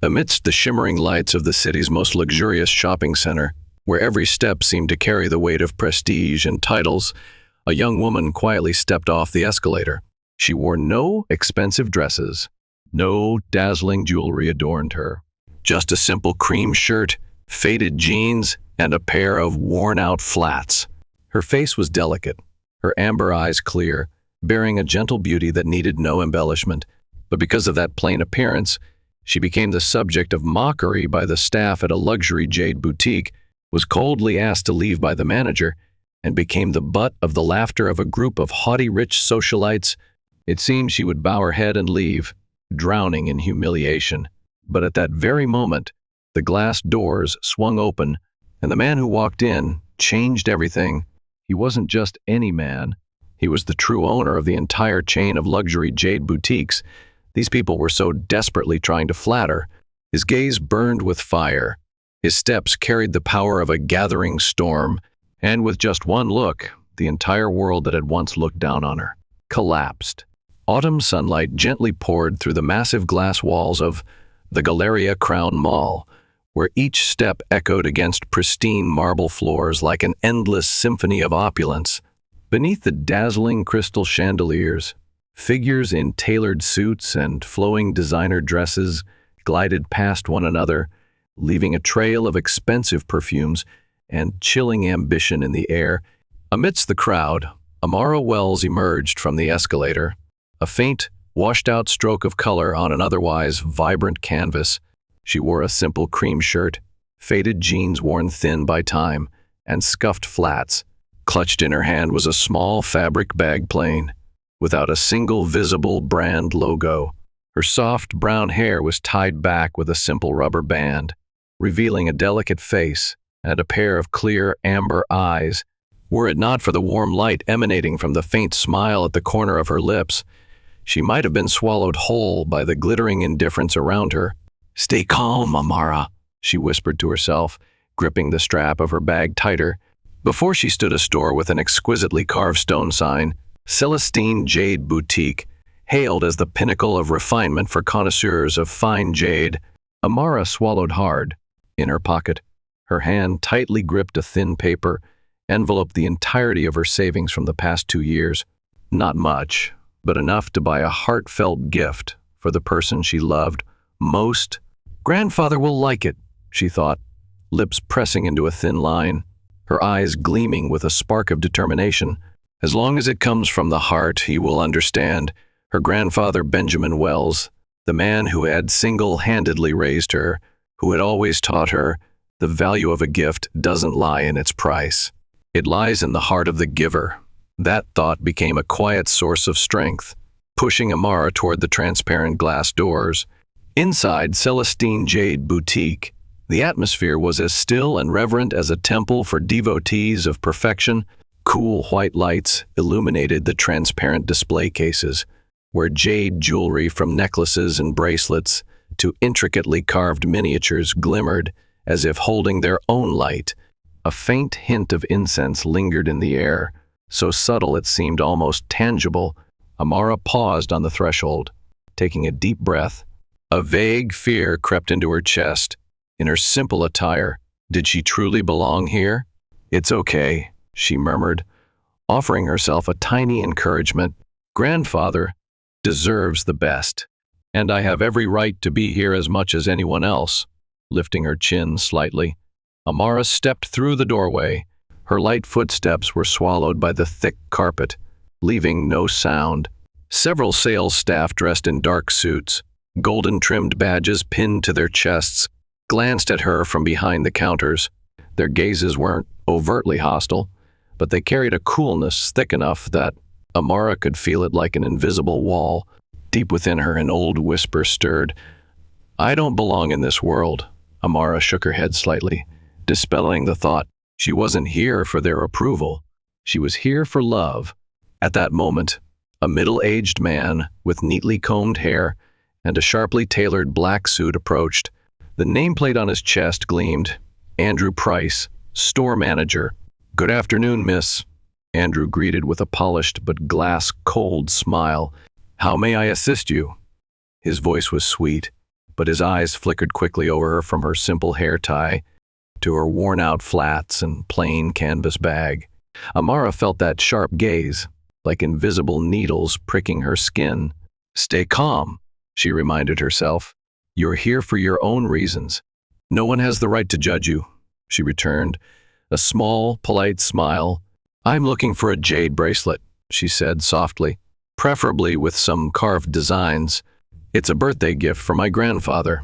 Amidst the shimmering lights of the city's most luxurious shopping center, where every step seemed to carry the weight of prestige and titles, a young woman quietly stepped off the escalator. She wore no expensive dresses, no dazzling jewelry adorned her. Just a simple cream shirt, faded jeans, and a pair of worn-out flats. Her face was delicate, her amber eyes clear, bearing a gentle beauty that needed no embellishment. But because of that plain appearance, she became the subject of mockery by the staff at a luxury Jade boutique, was coldly asked to leave by the manager, and became the butt of the laughter of a group of haughty rich socialites. It seemed she would bow her head and leave, drowning in humiliation. But at that very moment, the glass doors swung open, and the man who walked in changed everything. He wasn't just any man. He was the true owner of the entire chain of luxury Jade boutiques. These people were so desperately trying to flatter. His gaze burned with fire. His steps carried the power of a gathering storm, and with just one look, the entire world that had once looked down on her collapsed. Autumn sunlight gently poured through the massive glass walls of the Galleria Crown Mall, where each step echoed against pristine marble floors like an endless symphony of opulence. Beneath the dazzling crystal chandeliers, figures in tailored suits and flowing designer dresses glided past one another, leaving a trail of expensive perfumes and chilling ambition in the air. Amidst the crowd, Amara Wells emerged from the escalator, a faint, washed-out stroke of color on an otherwise vibrant canvas. She wore a simple cream shirt, faded jeans worn thin by time, and scuffed flats. Clutched in her hand was a small fabric bag plane, without a single visible brand logo. Her soft brown hair was tied back with a simple rubber band, revealing a delicate face and a pair of clear amber eyes. Were it not for the warm light emanating from the faint smile at the corner of her lips, she might have been swallowed whole by the glittering indifference around her. "Stay calm, Amara," she whispered to herself, gripping the strap of her bag tighter. Before she stood a store with an exquisitely carved stone sign, Celestine Jade Boutique, hailed as the pinnacle of refinement for connoisseurs of fine jade. Amara swallowed hard. In her pocket, her hand tightly gripped a thin paper, enveloped the entirety of her savings from the past 2 years. Not much, but enough to buy a heartfelt gift for the person she loved most. "Grandfather will like it," she thought, lips pressing into a thin line, her eyes gleaming with a spark of determination. "As long as it comes from the heart, he will understand." Her grandfather, Benjamin Wells, the man who had single-handedly raised her, who had always taught her, the value of a gift doesn't lie in its price. It lies in the heart of the giver. That thought became a quiet source of strength, pushing Amara toward the transparent glass doors. Inside Celestine Jade Boutique, the atmosphere was as still and reverent as a temple for devotees of perfection. Cool white lights illuminated the transparent display cases, where jade jewelry from necklaces and bracelets to intricately carved miniatures glimmered as if holding their own light. A faint hint of incense lingered in the air, so subtle it seemed almost tangible. Amara paused on the threshold, taking a deep breath. A vague fear crept into her chest. In her simple attire, did she truly belong here? "It's okay," she murmured, offering herself a tiny encouragement. "Grandfather deserves the best, and I have every right to be here as much as anyone else." Lifting her chin slightly, Amara stepped through the doorway. Her light footsteps were swallowed by the thick carpet, leaving no sound. Several sales staff dressed in dark suits, golden-trimmed badges pinned to their chests, glanced at her from behind the counters. Their gazes weren't overtly hostile, but they carried a coolness thick enough that Amara could feel it like an invisible wall. Deep within her, an old whisper stirred. "I don't belong in this world." Amara shook her head slightly, dispelling the thought. She wasn't here for their approval. She was here for love. At that moment, a middle-aged man with neatly combed hair and a sharply tailored black suit approached. The nameplate on his chest gleamed. Andrew Price, store manager. "Good afternoon, miss," Andrew greeted with a polished but glass-cold smile. "How may I assist you?" His voice was sweet, but his eyes flickered quickly over her from her simple hair tie to her worn-out flats and plain canvas bag. Amara felt that sharp gaze, like invisible needles pricking her skin. "Stay calm," she reminded herself. "You're here for your own reasons. No one has the right to judge you," she returned, a small, polite smile. "I'm looking for a jade bracelet," she said softly, "preferably with some carved designs. It's a birthday gift for my grandfather."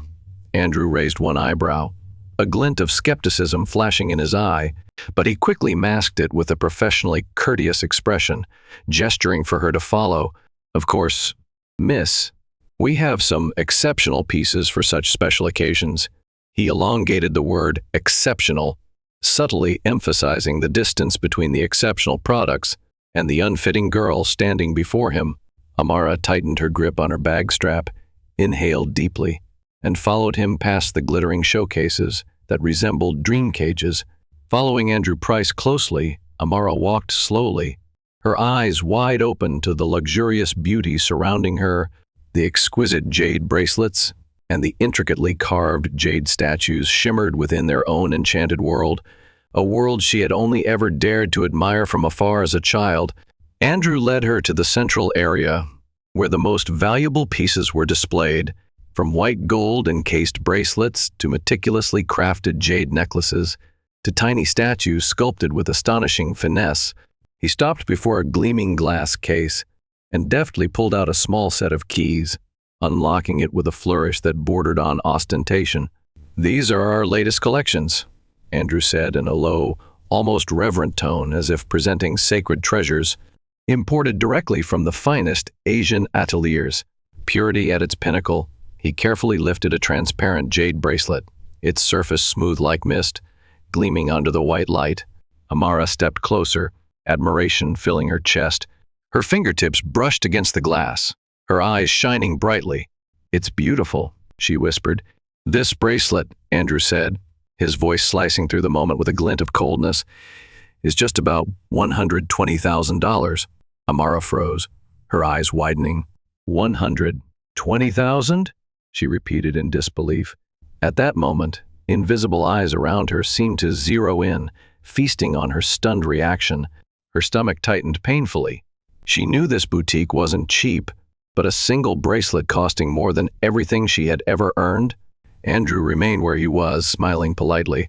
Andrew raised one eyebrow, a glint of skepticism flashing in his eye, but he quickly masked it with a professionally courteous expression, gesturing for her to follow. "Of course, miss, we have some exceptional pieces for such special occasions." He elongated the word exceptional, subtly emphasizing the distance between the exceptional products and the unfitting girl standing before him. Amara tightened her grip on her bag strap, inhaled deeply, and followed him past the glittering showcases that resembled dream cages. Following Andrew Price closely, Amara walked slowly, her eyes wide open to the luxurious beauty surrounding her, the exquisite jade bracelets and the intricately carved jade statues shimmered within their own enchanted world, a world she had only ever dared to admire from afar as a child. Andrew led her to the central area, where the most valuable pieces were displayed, from white gold encased bracelets to meticulously crafted jade necklaces, to tiny statues sculpted with astonishing finesse. He stopped before a gleaming glass case and deftly pulled out a small set of keys, unlocking it with a flourish that bordered on ostentation. "These are our latest collections," Andrew said in a low, almost reverent tone, as if presenting sacred treasures, imported directly from the finest Asian ateliers. Purity at its pinnacle, he carefully lifted a transparent jade bracelet, its surface smooth like mist, gleaming under the white light. Amara stepped closer, admiration filling her chest. Her fingertips brushed against the glass, her eyes shining brightly. "It's beautiful," she whispered. "This bracelet," Andrew said, his voice slicing through the moment with a glint of coldness, "is just about $120,000. Amara froze, her eyes widening. "120,000? She repeated in disbelief. At that moment, invisible eyes around her seemed to zero in, feasting on her stunned reaction. Her stomach tightened painfully. She knew this boutique wasn't cheap, but a single bracelet costing more than everything she had ever earned? Andrew remained where he was, smiling politely,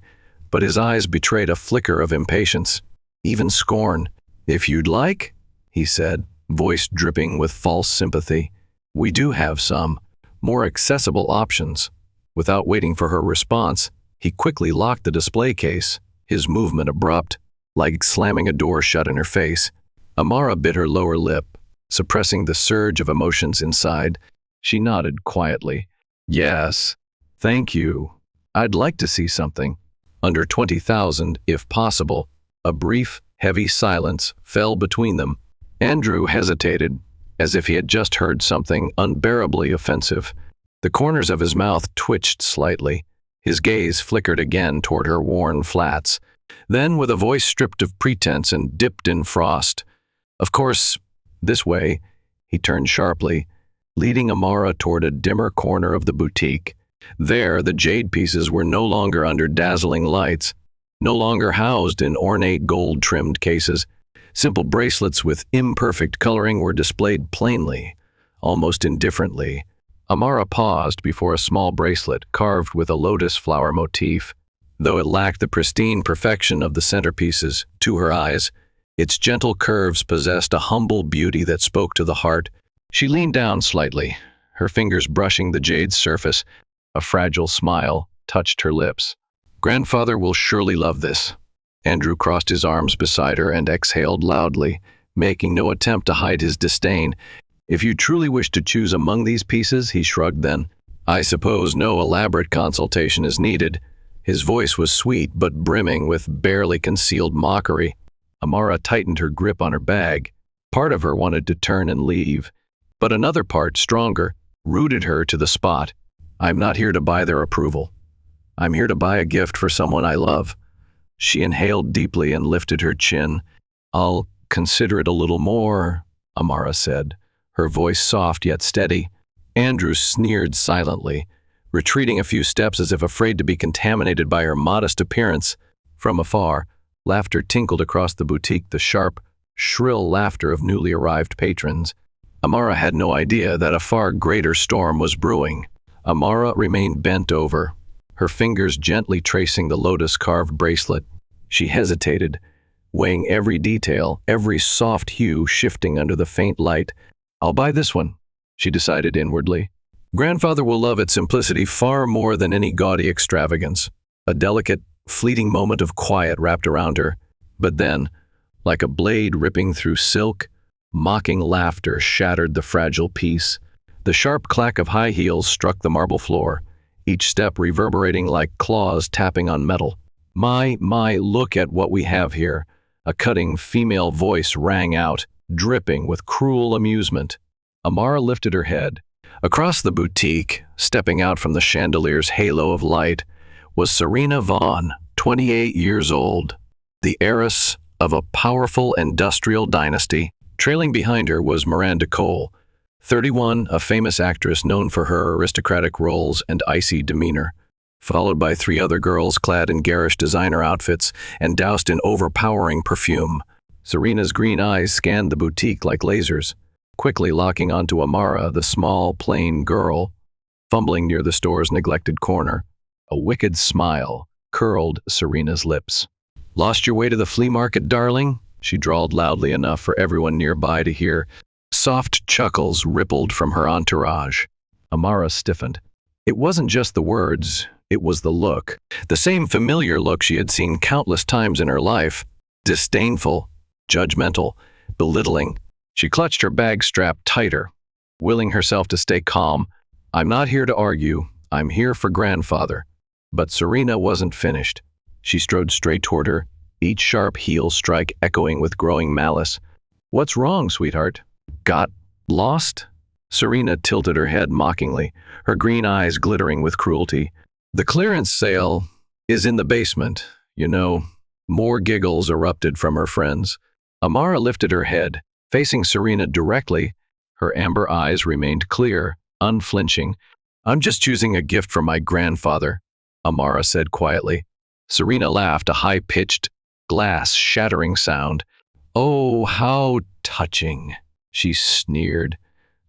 but his eyes betrayed a flicker of impatience, even scorn. "If you'd like," he said, voice dripping with false sympathy, "we do have some more accessible options." Without waiting for her response, he quickly locked the display case, his movement abrupt, like slamming a door shut in her face. Amara bit her lower lip, suppressing the surge of emotions inside. She nodded quietly. "Yes, thank you. I'd like to see something. Under 20,000, if possible." A brief, heavy silence fell between them. Andrew hesitated, as if he had just heard something unbearably offensive. The corners of his mouth twitched slightly. His gaze flickered again toward her worn flats. Then, with a voice stripped of pretense and dipped in frost, "Of course, this way," he turned sharply, leading Amara toward a dimmer corner of the boutique. There, the jade pieces were no longer under dazzling lights, no longer housed in ornate gold-trimmed cases. Simple bracelets with imperfect coloring were displayed plainly, almost indifferently. Amara paused before a small bracelet carved with a lotus flower motif. Though it lacked the pristine perfection of the centerpieces, to her eyes, its gentle curves possessed a humble beauty that spoke to the heart. She leaned down slightly, her fingers brushing the jade's surface. A fragile smile touched her lips. "Grandfather will surely love this." Andrew crossed his arms beside her and exhaled loudly, making no attempt to hide his disdain. "If you truly wish to choose among these pieces," he shrugged then, "I suppose no elaborate consultation is needed." His voice was sweet but brimming with barely concealed mockery. Amara tightened her grip on her bag. Part of her wanted to turn and leave, but another part, stronger, rooted her to the spot. "I'm not here to buy their approval. I'm here to buy a gift for someone I love." She inhaled deeply and lifted her chin. "I'll consider it a little more," Amara said, her voice soft yet steady. Andrew sneered silently, retreating a few steps as if afraid to be contaminated by her modest appearance. From afar, laughter tinkled across the boutique, the sharp, shrill laughter of newly arrived patrons. Amara had no idea that a far greater storm was brewing. Amara remained bent over, her fingers gently tracing the lotus-carved bracelet. She hesitated, weighing every detail, every soft hue shifting under the faint light. "I'll buy this one," she decided inwardly. Grandfather will love its simplicity far more than any gaudy extravagance. A delicate, fleeting moment of quiet wrapped around her. But then, like a blade ripping through silk, mocking laughter shattered the fragile piece. The sharp clack of high heels struck the marble floor, each step reverberating like claws tapping on metal. My, look at what we have here." A cutting female voice rang out, dripping with cruel amusement. Amara lifted her head. Across the boutique, stepping out from the chandelier's halo of light, was Serena Vaughn, 28 years old, the heiress of a powerful industrial dynasty. Trailing behind her was Miranda Cole, 31, a famous actress known for her aristocratic roles and icy demeanor, followed by three other girls clad in garish designer outfits and doused in overpowering perfume. Serena's green eyes scanned the boutique like lasers, quickly locking onto Amara, the small, plain girl, fumbling near the store's neglected corner. A wicked smile curled Serena's lips. "Lost your way to the flea market, darling?" she drawled loudly enough for everyone nearby to hear. Soft chuckles rippled from her entourage. Amara stiffened. It wasn't just the words, it was the look. The same familiar look she had seen countless times in her life. Disdainful, judgmental, belittling. She clutched her bag strap tighter, willing herself to stay calm. "I'm not here to argue. I'm here for grandfather." But Serena wasn't finished. She strode straight toward her, each sharp heel strike echoing with growing malice. "What's wrong, sweetheart? Got lost?" Serena tilted her head mockingly, her green eyes glittering with cruelty. "The clearance sale is in the basement, you know." More giggles erupted from her friends. Amara lifted her head, facing Serena directly. Her amber eyes remained clear, unflinching. "I'm just choosing a gift for my grandfather," Amara said quietly. Serena laughed, a high-pitched, glass-shattering sound. "Oh, how touching," she sneered,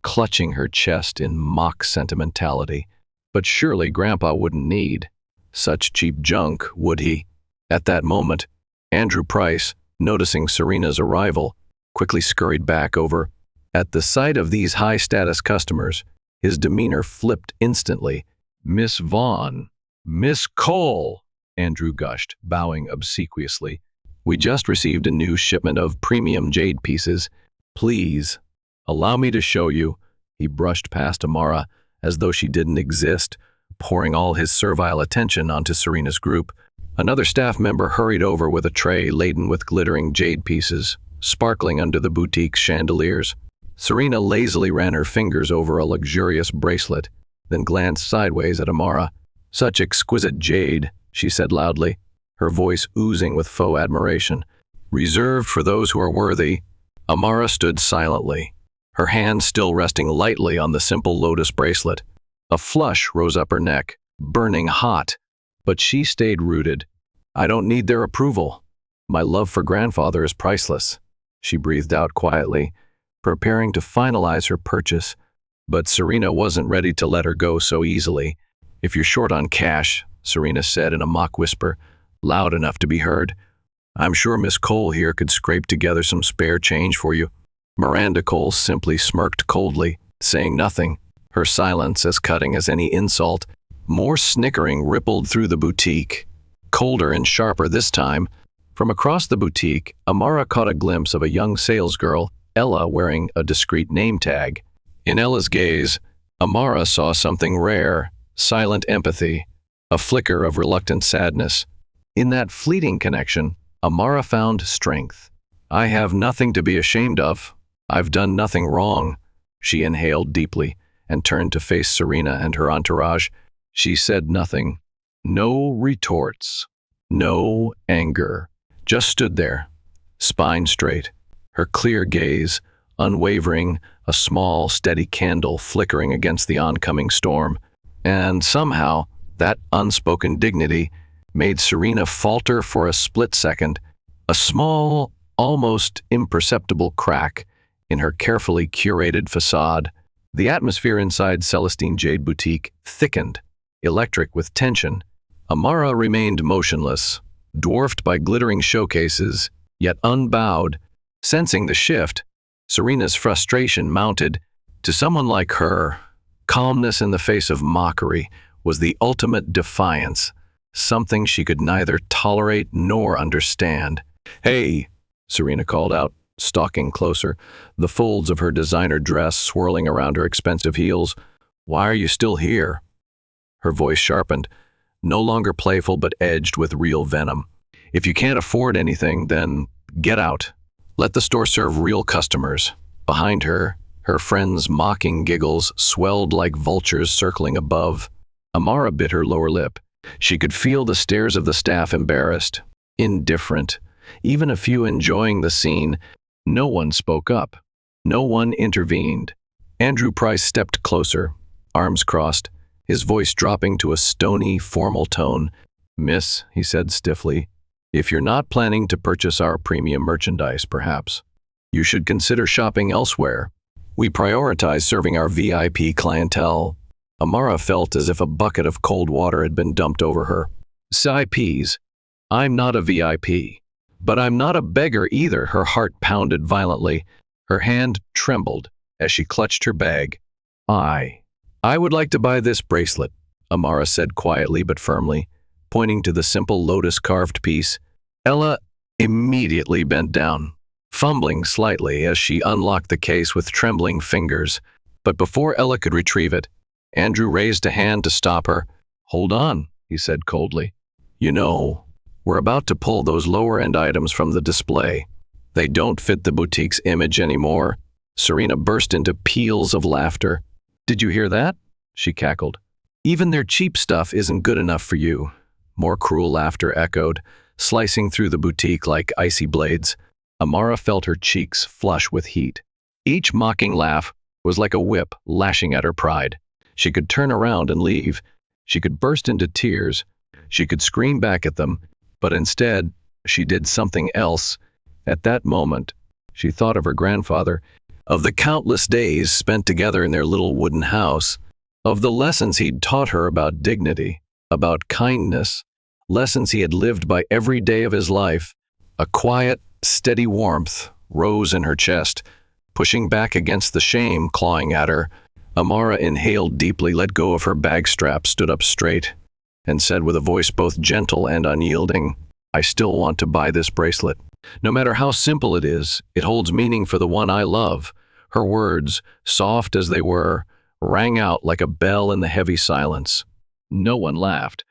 clutching her chest in mock sentimentality. But surely Grandpa wouldn't need such cheap junk, would he? At that moment, Andrew Price, noticing Serena's arrival, quickly scurried back over. At the sight of these high-status customers, his demeanor flipped instantly. "Miss Vaughn, Miss Cole," Andrew gushed, bowing obsequiously. "We just received a new shipment of premium jade pieces. Please, allow me to show you." He brushed past Amara as though she didn't exist, pouring all his servile attention onto Serena's group. Another staff member hurried over with a tray laden with glittering jade pieces, sparkling under the boutique's chandeliers. Serena lazily ran her fingers over a luxurious bracelet, then glanced sideways at Amara. "Such exquisite jade," she said loudly, her voice oozing with faux admiration. "Reserved for those who are worthy." Amara stood silently, her hand still resting lightly on the simple lotus bracelet. A flush rose up her neck, burning hot, but she stayed rooted. "I don't need their approval. My love for grandfather is priceless," she breathed out quietly, preparing to finalize her purchase. But Serena wasn't ready to let her go so easily. "If you're short on cash," Serena said in a mock whisper, loud enough to be heard, "I'm sure Miss Cole here could scrape together some spare change for you." Miranda Cole simply smirked coldly, saying nothing, her silence as cutting as any insult. More snickering rippled through the boutique, colder and sharper this time. From across the boutique, Amara caught a glimpse of a young salesgirl, Ella, wearing a discreet name tag. In Ella's gaze, Amara saw something rare, silent empathy, a flicker of reluctant sadness. In that fleeting connection, Amara found strength. "I have nothing to be ashamed of. I've done nothing wrong." She inhaled deeply and turned to face Serena and her entourage. She said nothing. No retorts. No anger. Just stood there, spine straight, her clear gaze unwavering, a small, steady candle flickering against the oncoming storm. And somehow, that unspoken dignity made Serena falter for a split second, a small, almost imperceptible crack in her carefully curated facade. The atmosphere inside Celestine Jade Boutique thickened, electric with tension. Amara remained motionless, dwarfed by glittering showcases, yet unbowed. Sensing the shift, Serena's frustration mounted. To someone like her, calmness in the face of mockery was the ultimate defiance, something she could neither tolerate nor understand. "Hey," Serena called out, stalking closer, the folds of her designer dress swirling around her expensive heels. "Why are you still here?" Her voice sharpened, no longer playful but edged with real venom. "If you can't afford anything, then get out. Let the store serve real customers." Behind her, her friends' mocking giggles swelled like vultures circling above. Amara bit her lower lip. She could feel the stares of the staff, embarrassed, indifferent, even a few enjoying the scene. No one spoke up. No one intervened. Andrew Price stepped closer, arms crossed, his voice dropping to a stony, formal tone. "Miss," he said stiffly, "if you're not planning to purchase our premium merchandise, perhaps you should consider shopping elsewhere. We prioritize serving our VIP clientele." Amara felt as if a bucket of cold water had been dumped over her. "CIPs, I'm not a VIP. But I'm not a beggar either." Her heart pounded violently. Her hand trembled as she clutched her bag. I would like to buy this bracelet," Amara said quietly but firmly, pointing to the simple lotus-carved piece. Ella immediately bent down, fumbling slightly as she unlocked the case with trembling fingers. But before Ella could retrieve it, Andrew raised a hand to stop her. "Hold on," he said coldly. "You know, we're about to pull those lower-end items from the display. They don't fit the boutique's image anymore." Serena burst into peals of laughter. "Did you hear that?" she cackled. "Even their cheap stuff isn't good enough for you." More cruel laughter echoed, slicing through the boutique like icy blades. Amara felt her cheeks flush with heat. Each mocking laugh was like a whip lashing at her pride. She could turn around and leave. She could burst into tears. She could scream back at them. But instead, she did something else. At that moment, she thought of her grandfather, of the countless days spent together in their little wooden house, of the lessons he'd taught her about dignity, about kindness, lessons he had lived by every day of his life. A quiet, steady warmth rose in her chest, pushing back against the shame clawing at her. Amara inhaled deeply, let go of her bag strap, stood up straight, and said with a voice both gentle and unyielding, "I still want to buy this bracelet. No matter how simple it is, it holds meaning for the one I love." Her words, soft as they were, rang out like a bell in the heavy silence. No one laughed.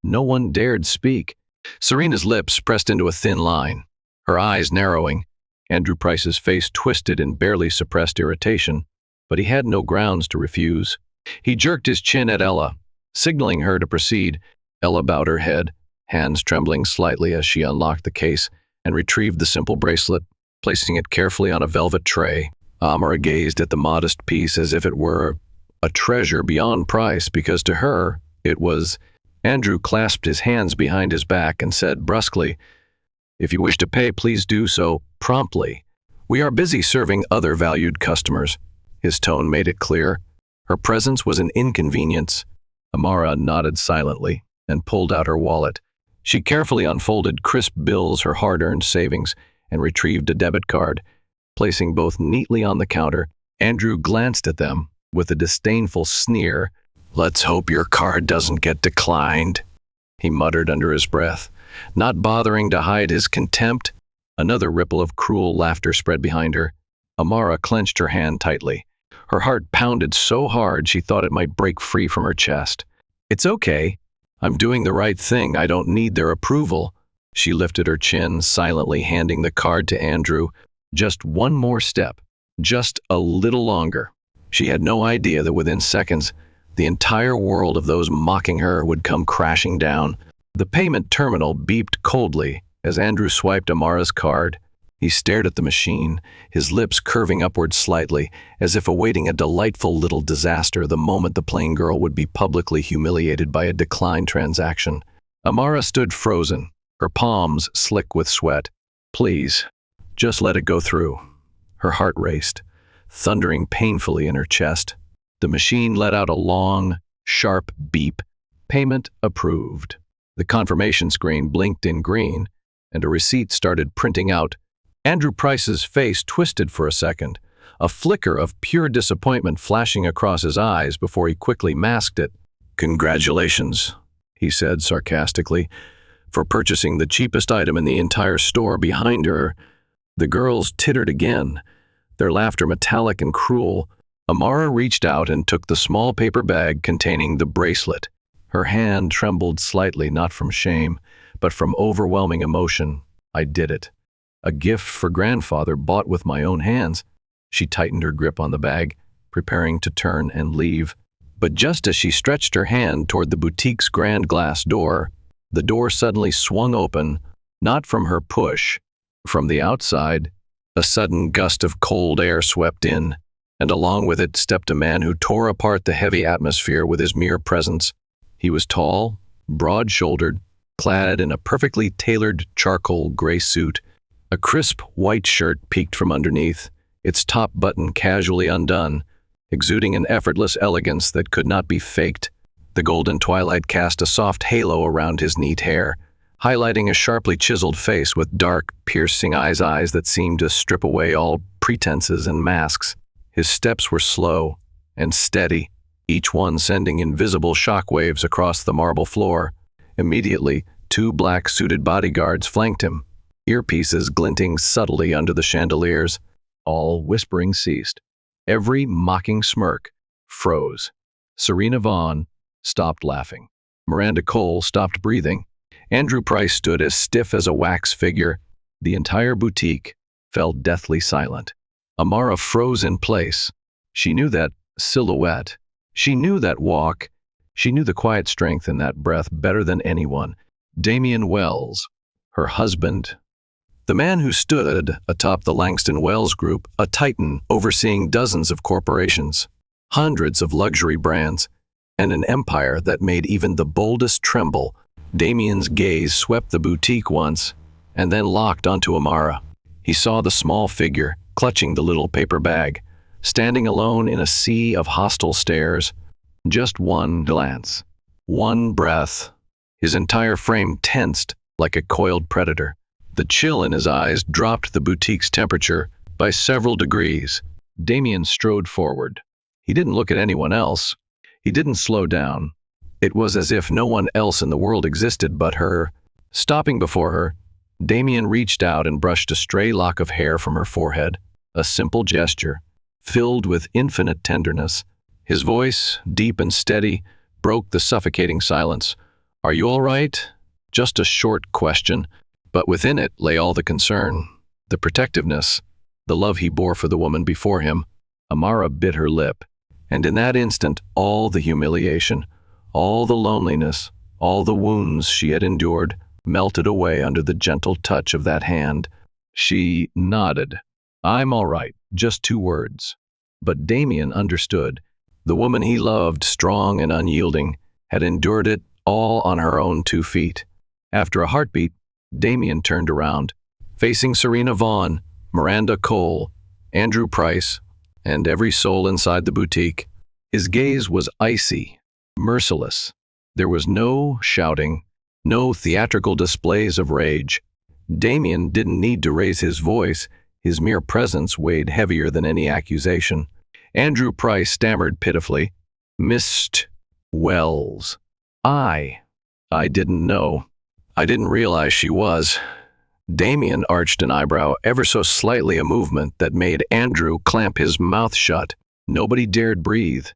No one dared speak. Serena's lips pressed into a thin line, her eyes narrowing. Andrew Price's face twisted in barely suppressed irritation, but he had no grounds to refuse. He jerked his chin at Ella, signaling her to proceed. Ella bowed her head, hands trembling slightly as she unlocked the case and retrieved the simple bracelet, placing it carefully on a velvet tray. Amara gazed at the modest piece as if it were a treasure beyond price, because to her it was. Andrew clasped his hands behind his back and said brusquely, "If you wish to pay, please do so promptly. We are busy serving other valued customers." His tone made it clear. Her presence was an inconvenience. Amara nodded silently and pulled out her wallet. She carefully unfolded crisp bills, her hard-earned savings, and retrieved a debit card. Placing both neatly on the counter, Andrew glanced at them with a disdainful sneer. "Let's hope your card doesn't get declined," he muttered under his breath, not bothering to hide his contempt. Another ripple of cruel laughter spread behind her. Amara clenched her hand tightly. Her heart pounded so hard she thought it might break free from her chest. "It's okay. I'm doing the right thing. I don't need their approval." She lifted her chin, silently handing the card to Andrew. Just one more step. Just a little longer. She had no idea that within seconds, the entire world of those mocking her would come crashing down. The payment terminal beeped coldly as Andrew swiped Amara's card. He stared at the machine, his lips curving upward slightly, as if awaiting a delightful little disaster the moment the plain girl would be publicly humiliated by a declined transaction. Amara stood frozen, her palms slick with sweat. "Please, just let it go through." Her heart raced, thundering painfully in her chest. The machine let out a long, sharp beep. Payment approved. The confirmation screen blinked in green, and a receipt started printing out. Andrew Price's face twisted for a second, a flicker of pure disappointment flashing across his eyes before he quickly masked it. "Congratulations," he said sarcastically, "for purchasing the cheapest item in the entire store." Behind her, the girls tittered again, their laughter metallic and cruel. Amara reached out and took the small paper bag containing the bracelet. Her hand trembled slightly, not from shame, but from overwhelming emotion. "I did it. A gift for grandfather bought with my own hands." She tightened her grip on the bag, preparing to turn and leave. But just as she stretched her hand toward the boutique's grand glass door, the door suddenly swung open, not from her push. From the outside, a sudden gust of cold air swept in, and along with it stepped a man who tore apart the heavy atmosphere with his mere presence. He was tall, broad-shouldered, clad in a perfectly tailored charcoal gray suit. A crisp white shirt peeked from underneath, its top button casually undone, exuding an effortless elegance that could not be faked. The golden twilight cast a soft halo around his neat hair, highlighting a sharply chiseled face with dark, piercing eyes that seemed to strip away all pretenses and masks. His steps were slow and steady, each one sending invisible shockwaves across the marble floor. Immediately, two black-suited bodyguards flanked him, earpieces glinting subtly under the chandeliers. All whispering ceased. Every mocking smirk froze. Serena Vaughn stopped laughing. Miranda Cole stopped breathing. Andrew Price stood as stiff as a wax figure. The entire boutique fell deathly silent. Amara froze in place. She knew that silhouette. She knew that walk. She knew the quiet strength in that breath better than anyone. Damian Wells, her husband. The man who stood atop the Langston Wells Group, a titan overseeing dozens of corporations, hundreds of luxury brands, and an empire that made even the boldest tremble. Damian's gaze swept the boutique once, and then locked onto Amara. He saw the small figure, clutching the little paper bag, standing alone in a sea of hostile stares. Just one glance, one breath. His entire frame tensed like a coiled predator. The chill in his eyes dropped the boutique's temperature by several degrees. Damian strode forward. He didn't look at anyone else. He didn't slow down. It was as if no one else in the world existed but her. Stopping before her, Damian reached out and brushed a stray lock of hair from her forehead, a simple gesture, filled with infinite tenderness. His voice, deep and steady, broke the suffocating silence. "Are you all right?" Just a short question, but within it lay all the concern, the protectiveness, the love he bore for the woman before him. Amara bit her lip, and in that instant all the humiliation, all the loneliness, all the wounds she had endured melted away under the gentle touch of that hand. She nodded. "I'm all right," just two words. But Damian understood. The woman he loved, strong and unyielding, had endured it all on her own 2 feet. After a heartbeat, Damian turned around, facing Serena Vaughn, Miranda Cole, Andrew Price, and every soul inside the boutique. His gaze was icy, merciless. There was no shouting, no theatrical displays of rage. Damian didn't need to raise his voice. His mere presence weighed heavier than any accusation. Andrew Price stammered pitifully, "Mr. Wells, I didn't know. I didn't realize she was." Damian arched an eyebrow, ever so slightly, a movement that made Andrew clamp his mouth shut. Nobody dared breathe.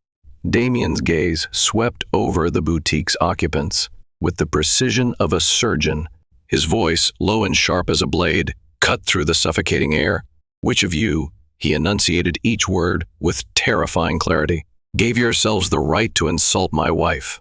Damian's gaze swept over the boutique's occupants with the precision of a surgeon. His voice, low and sharp as a blade, cut through the suffocating air. "Which of you," he enunciated each word with terrifying clarity, "gave yourselves the right to insult my wife?"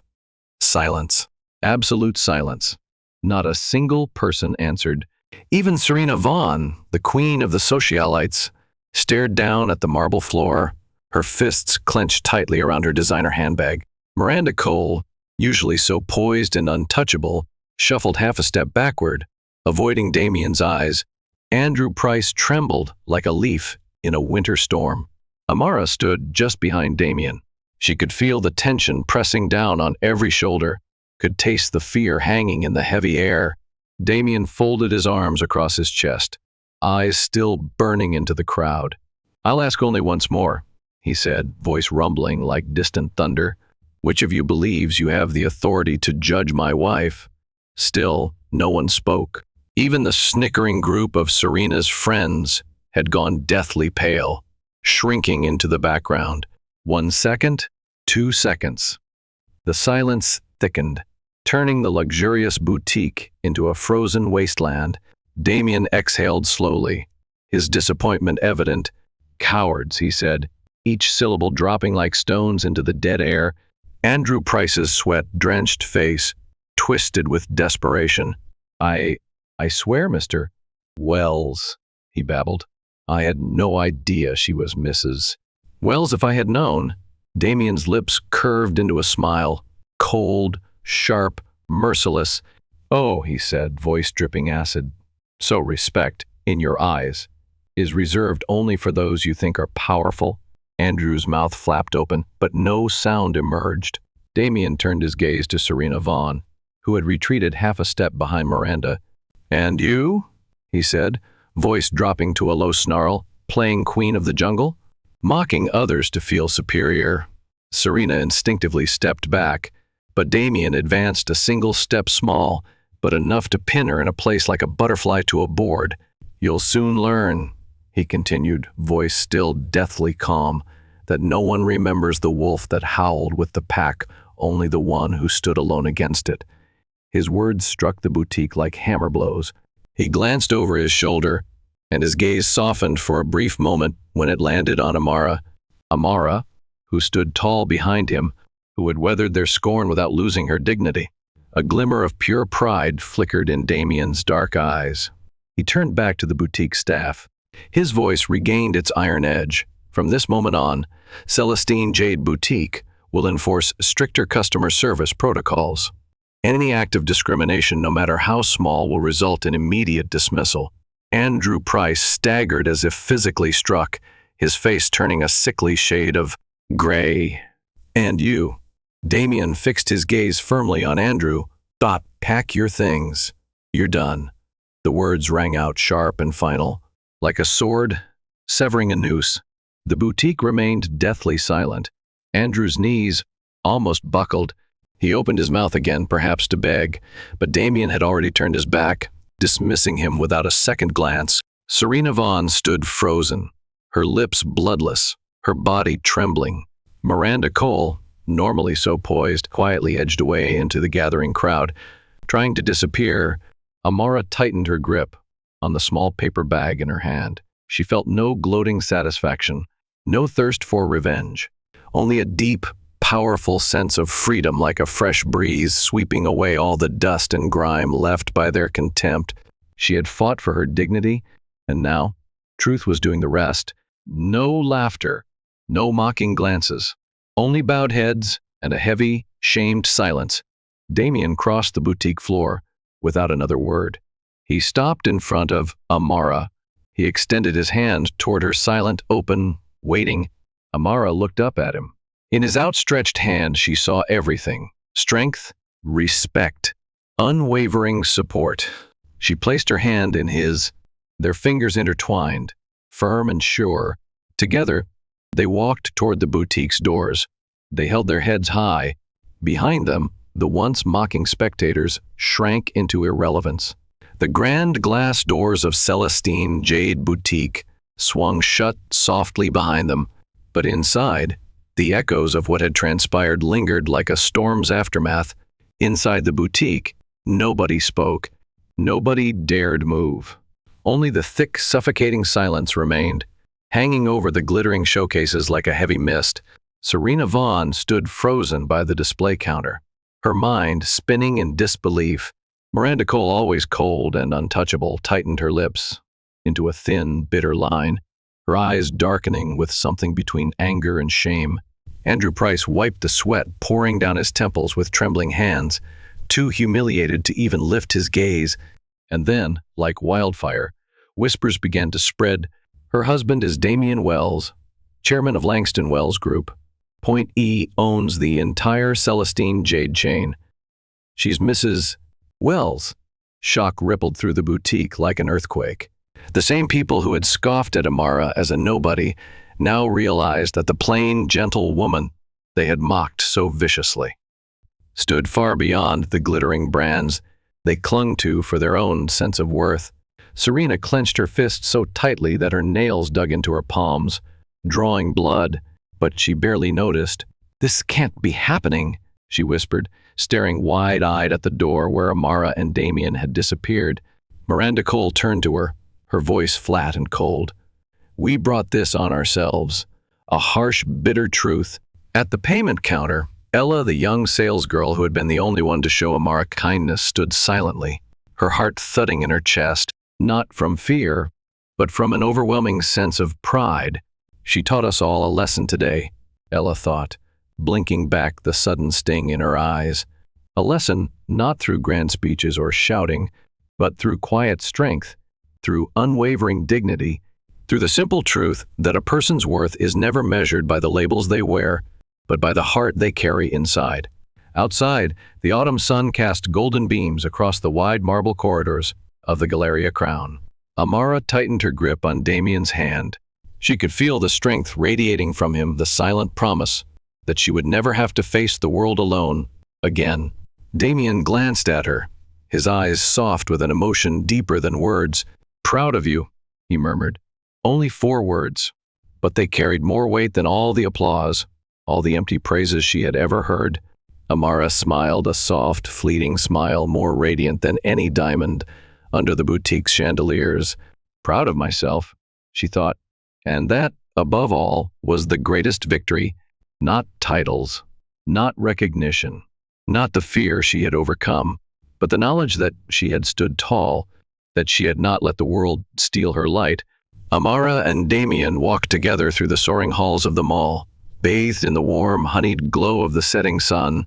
Silence. Absolute silence. Not a single person answered. Even Serena Vaughn, the queen of the socialites, stared down at the marble floor, her fists clenched tightly around her designer handbag. Miranda Cole, usually so poised and untouchable, shuffled half a step backward, avoiding Damian's eyes. Andrew Price trembled like a leaf in a winter storm. Amara stood just behind Damian. She could feel the tension pressing down on every shoulder, could taste the fear hanging in the heavy air. Damian folded his arms across his chest, eyes still burning into the crowd. "I'll ask only once more," he said, voice rumbling like distant thunder. "Which of you believes you have the authority to judge my wife?" Still, no one spoke. Even the snickering group of Serena's friends had gone deathly pale, shrinking into the background. 1 second, 2 seconds. The silence thickened, turning the luxurious boutique into a frozen wasteland. Damian exhaled slowly, his disappointment evident. "Cowards," he said, each syllable dropping like stones into the dead air. Andrew Price's sweat-drenched face twisted with desperation. I swear, Mr. Wells," he babbled. "I had no idea she was Mrs. Wells if I had known." Damian's lips curved into a smile, cold, sharp, merciless. "Oh," he said, voice dripping acid. "So respect, in your eyes, is reserved only for those you think are powerful?" Andrew's mouth flapped open, but no sound emerged. Damian turned his gaze to Serena Vaughn, who had retreated half a step behind Miranda. "And you?" he said, voice dropping to a low snarl, "playing queen of the jungle?" Mocking others to feel superior. Serena instinctively stepped back, but Damian advanced a single step small, but enough to pin her in a place like a butterfly to a board. "You'll soon learn," he continued, voice still deathly calm, "that no one remembers the wolf that howled with the pack, only the one who stood alone against it." His words struck the boutique like hammer blows. He glanced over his shoulder, and his gaze softened for a brief moment when it landed on Amara. Amara, who stood tall behind him, who had weathered their scorn without losing her dignity. A glimmer of pure pride flickered in Damian's dark eyes. He turned back to the boutique staff. His voice regained its iron edge. "From this moment on, Celestine Jade Boutique will enforce stricter customer service protocols. Any act of discrimination, no matter how small, will result in immediate dismissal." Andrew Price staggered as if physically struck, his face turning a sickly shade of gray. "And you?" Damian fixed his gaze firmly on Andrew. "Pack your things. You're done." The words rang out sharp and final, like a sword severing a noose. The boutique remained deathly silent. Andrew's knees almost buckled. He opened his mouth again, perhaps to beg, but Damian had already turned his back, dismissing him without a second glance. Serena Vaughn stood frozen, her lips bloodless, her body trembling. Miranda Cole, normally so poised, quietly edged away into the gathering crowd. Trying to disappear, Amara tightened her grip on the small paper bag in her hand. She felt no gloating satisfaction, no thirst for revenge, only a deep, powerful sense of freedom like a fresh breeze sweeping away all the dust and grime left by their contempt. She had fought for her dignity, and now truth was doing the rest. No laughter, no mocking glances, only bowed heads and a heavy, shamed silence. Damian crossed the boutique floor without another word. He stopped in front of Amara. He extended his hand toward her, silent, open, waiting. Amara looked up at him. In his outstretched hand, she saw everything: strength, respect, unwavering support. She placed her hand in his, their fingers intertwined, firm and sure. Together, they walked toward the boutique's doors. They held their heads high. Behind them, the once mocking spectators shrank into irrelevance. The grand glass doors of Celestine Jade Boutique swung shut softly behind them, but inside, the echoes of what had transpired lingered like a storm's aftermath. Inside the boutique, nobody spoke. Nobody dared move. Only the thick, suffocating silence remained, hanging over the glittering showcases like a heavy mist. Serena Vaughn stood frozen by the display counter, her mind spinning in disbelief. Miranda Cole, always cold and untouchable, tightened her lips into a thin, bitter line, her eyes darkening with something between anger and shame. Andrew Price wiped the sweat pouring down his temples with trembling hands, too humiliated to even lift his gaze. And then, like wildfire, whispers began to spread. Her husband is Damian Wells, chairman of Langston Wells Group. Point E owns the entire Celestine Jade chain. She's Mrs. Wells. Shock rippled through the boutique like an earthquake. The same people who had scoffed at Amara as a nobody now realized that the plain, gentle woman they had mocked so viciously stood far beyond the glittering brands they clung to for their own sense of worth. Serena clenched her fist so tightly that her nails dug into her palms, drawing blood, but she barely noticed. "This can't be happening," she whispered, staring wide-eyed at the door where Amara and Damian had disappeared. Miranda Cole turned to her, her voice flat and cold. "We brought this on ourselves." A harsh, bitter truth. At the payment counter, Ella, the young salesgirl who had been the only one to show Amara kindness, stood silently, her heart thudding in her chest, not from fear, but from an overwhelming sense of pride. She taught us all a lesson today, Ella thought, blinking back the sudden sting in her eyes. A lesson not through grand speeches or shouting, but through quiet strength, through unwavering dignity, through the simple truth that a person's worth is never measured by the labels they wear, but by the heart they carry inside. Outside, the autumn sun cast golden beams across the wide marble corridors of the Galleria Crown. Amara tightened her grip on Damian's hand. She could feel the strength radiating from him, the silent promise that she would never have to face the world alone again. Damian glanced at her, his eyes soft with an emotion deeper than words. "Proud of you," he murmured. Only 4 words, but they carried more weight than all the applause, all the empty praises she had ever heard. Amara smiled, a soft, fleeting smile more radiant than any diamond under the boutique's chandeliers. "Proud of myself," she thought, and that, above all, was the greatest victory. Not titles, not recognition, not the fear she had overcome, but the knowledge that she had stood tall, that she had not let the world steal her light. Amara and Damian walked together through the soaring halls of the mall, bathed in the warm, honeyed glow of the setting sun.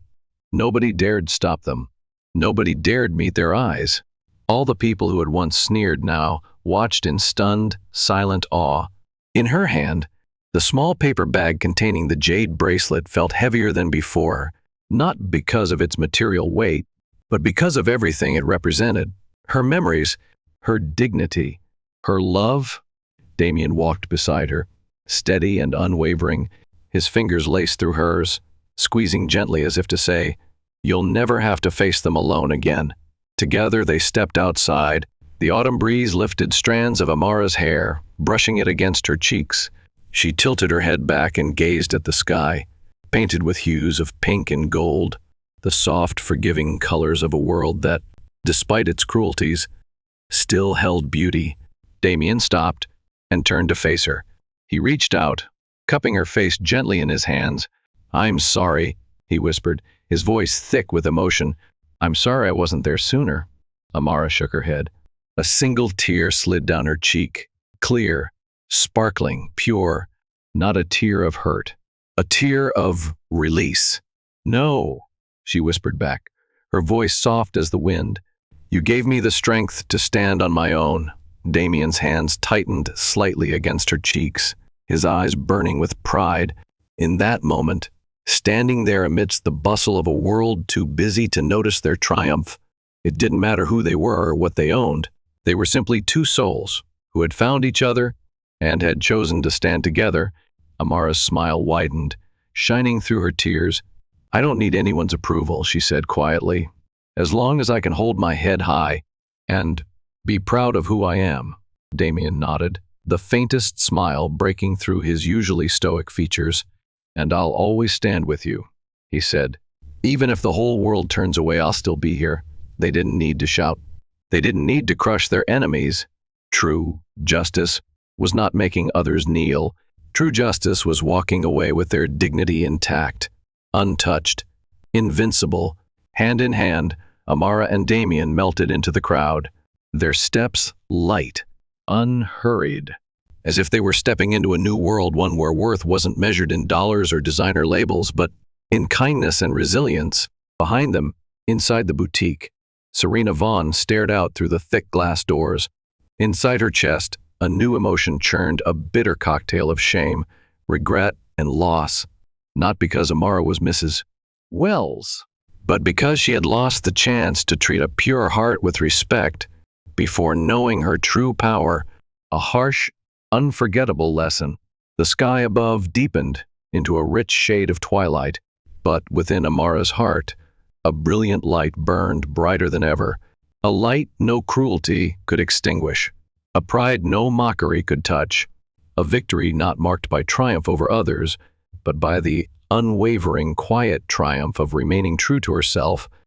Nobody dared stop them. Nobody dared meet their eyes. All the people who had once sneered now watched in stunned, silent awe. In her hand, the small paper bag containing the jade bracelet felt heavier than before, not because of its material weight, but because of everything it represented. Her memories, her dignity, her love. Damian walked beside her, steady and unwavering, his fingers laced through hers, squeezing gently as if to say, "You'll never have to face them alone again." Together they stepped outside. The autumn breeze lifted strands of Amara's hair, brushing it against her cheeks. She tilted her head back and gazed at the sky, painted with hues of pink and gold, the soft, forgiving colors of a world that, despite its cruelties, still held beauty. Damian stopped and turned to face her. He reached out, cupping her face gently in his hands. "I'm sorry," he whispered, his voice thick with emotion. "I'm sorry I wasn't there sooner." Amara shook her head. A single tear slid down her cheek, clear, sparkling, pure, not a tear of hurt, a tear of release. "No," she whispered back, her voice soft as the wind. "You gave me the strength to stand on my own." Damian's hands tightened slightly against her cheeks, his eyes burning with pride. In that moment, standing there amidst the bustle of a world too busy to notice their triumph, it didn't matter who they were or what they owned. They were simply 2 souls who had found each other and had chosen to stand together. Amara's smile widened, shining through her tears. "I don't need anyone's approval," she said quietly. "As long as I can hold my head high and be proud of who I am." Damian nodded, the faintest smile breaking through his usually stoic features. "And I'll always stand with you," he said. "Even if the whole world turns away, I'll still be here." They didn't need to shout. They didn't need to crush their enemies. True justice was not making others kneel. True justice was walking away with their dignity intact, untouched, invincible, hand in hand, Amara and Damian melted into the crowd, their steps light, unhurried, as if they were stepping into a new world, one where worth wasn't measured in dollars or designer labels, but in kindness and resilience. Behind them, inside the boutique, Serena Vaughn stared out through the thick glass doors. Inside her chest, a new emotion churned, a bitter cocktail of shame, regret, and loss, not because Amara was Mrs. Wells, but because she had lost the chance to treat a pure heart with respect before knowing her true power. A harsh, unforgettable lesson. The sky above deepened into a rich shade of twilight, but within Amara's heart, a brilliant light burned brighter than ever, a light no cruelty could extinguish, a pride no mockery could touch, a victory not marked by triumph over others, but by the unwavering, quiet triumph of remaining true to herself